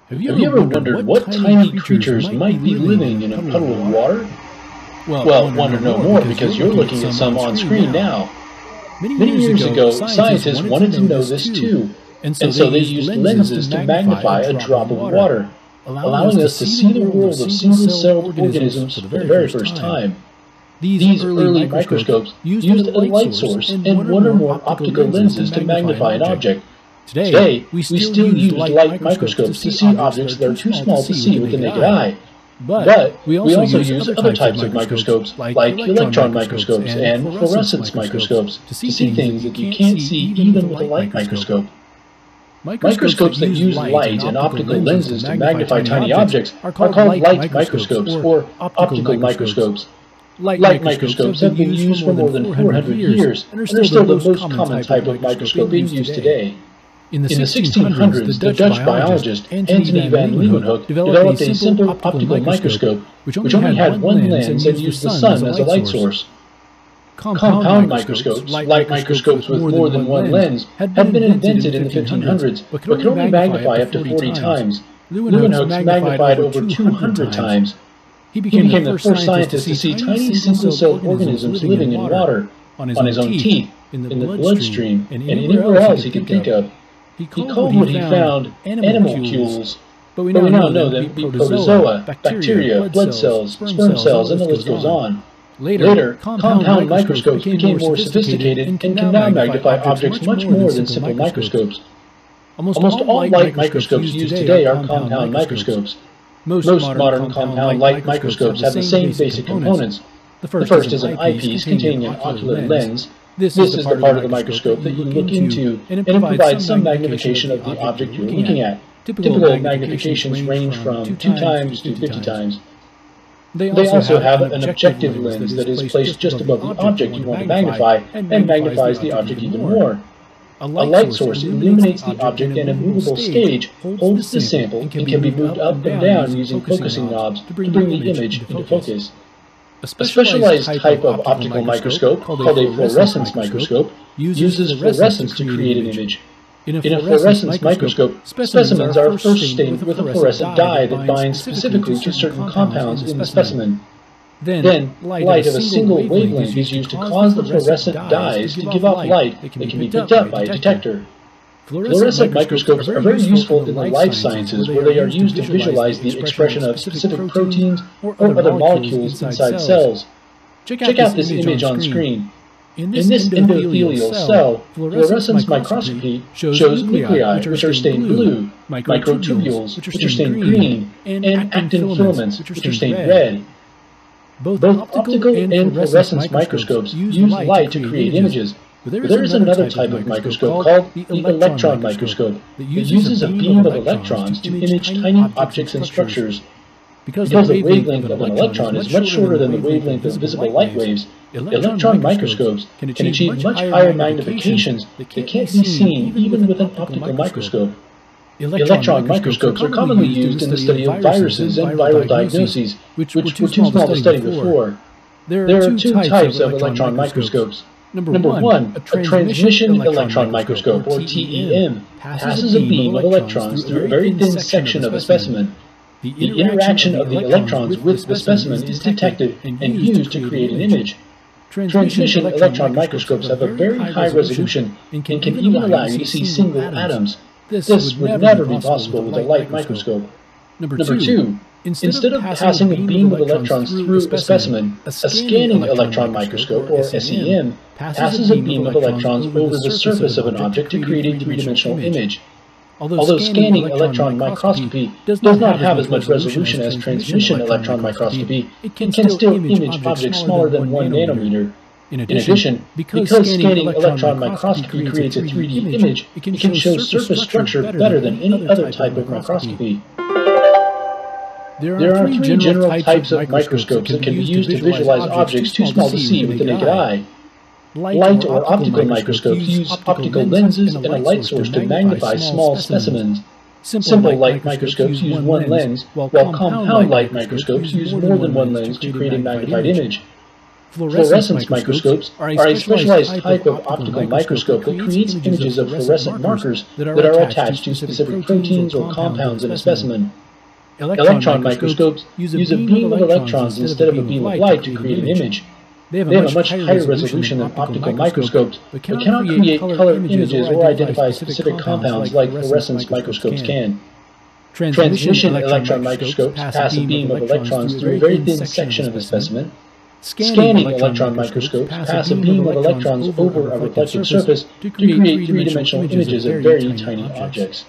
Have you ever wondered what tiny creatures might be living in a puddle of water? Well, wonder no more because you're looking at some on screen now. Many years ago, scientists wanted to know this too, and so they used lenses to magnify a drop of water, allowing us to see the world of single-celled organisms for the very first time. These early microscopes used a light source and one or more optical lenses to magnify an object. Today, we still use light microscopes to see objects that are too small to see with the naked eye. But we also use other types of microscopes, like electron microscopes and fluorescence microscopes, to see things that you can't see even with a light microscope. Microscopes that use light and optical lenses to magnify tiny objects are called light microscopes or optical microscopes. Light microscopes have been used for more than 400 years and are still the most common type of microscope being used today. In the 1600s, the Dutch biologist Antony van Leeuwenhoek developed a simple optical microscope which only had one lens and used the sun as a light source. Compound microscopes, light microscopes with more than one lens, had been invented in the 1500s, but could only magnify up to 40 times. Leeuwenhoek magnified over 200 times. He became the first scientist to see tiny single-celled organisms living in water, on his own teeth, in the bloodstream, and anywhere else he could think of. He called what he found animalcules, but we now know them to be protozoa, bacteria, blood cells, sperm cells, and the list goes on. Later, compound microscopes became more sophisticated and can now magnify objects much more than simple microscopes. Almost all light microscopes used today are compound microscopes. Most modern compound light microscopes have the same basic components. The first is an eyepiece containing an ocular lens. This is the part of the microscope that you can look into, and it provides some magnification of the object you're looking at. Typical magnifications range from 2 times to 50 times. They also have an objective lens that is placed just above the object you want to magnify and magnifies the object even more. A light source illuminates the object, and a movable stage holds the sample and can be moved up and down using focusing knobs to bring the image into focus. A specialized type of optical microscope, called a fluorescence microscope, uses fluorescence to create an image. In a fluorescence microscope, specimens are first stained with a fluorescent dye that binds specifically to certain compounds in the specimen. Then, light of a single wavelength is used to cause the fluorescent dyes to give off light that can be picked up by a detector. Fluorescent microscopes are very useful in the life sciences, where they are used to visualize the expression of specific proteins or other molecules inside cells. Check out this image on screen. In this endothelial cell, fluorescence microscopy shows nuclei, which are stained blue, microtubules, which are stained green, and actin filaments, which are stained red. Both optical and fluorescence microscopes use light to create images. But there is another type of microscope called the electron microscope that uses a beam of electrons to image tiny objects and structures. Because the wavelength of an electron is much shorter than the wavelength of visible light waves, electron microscopes can achieve much higher magnifications that can't be seen even with an optical microscope. Electron microscopes are commonly used in the study of viruses and viral diagnoses, which were too small to study before. There are 2 types of electron microscopes. Number 1, a transmission electron microscope, or TEM, passes a beam of electrons through a very thin section of a specimen. The interaction of the electrons with the specimen is detected and used to create an image. Transmission electron microscopes have a very high resolution and can even allow you to see single atoms. This would never be possible with a light microscope. Number 2, instead of passing a beam of electrons through a specimen, a scanning electron microscope, or SEM, passes a beam of electrons over the surface of an object to create a 3-dimensional image. Although scanning electron microscopy does not have as much resolution as transmission electron microscopy, it can still image objects smaller than 1 nanometer. In addition, because scanning electron microscopy creates a 3D image, it can show surface structure better than any other type of microscopy. There are 3 general types of microscopes that can be used to visualize objects too small to see with the naked eye. Light or optical microscopes use optical lenses and a light source to magnify small specimens. Simple light microscopes use one lens, while compound light microscopes use more than one lens to create a magnified image. Fluorescence microscopes are a specialized type of optical microscope that creates images of fluorescent markers that are attached to specific proteins or compounds in a specimen. Electron microscopes use a beam of electrons instead of a beam of light to create an image. They have a much higher resolution than optical microscopes, but cannot create color images or identify specific compounds like fluorescence microscopes can. Transmission electron microscopes pass a beam of electrons through a very thin section of a specimen. Scanning electron microscopes pass a beam of electrons over a reflected surface to create three-dimensional images of very tiny objects.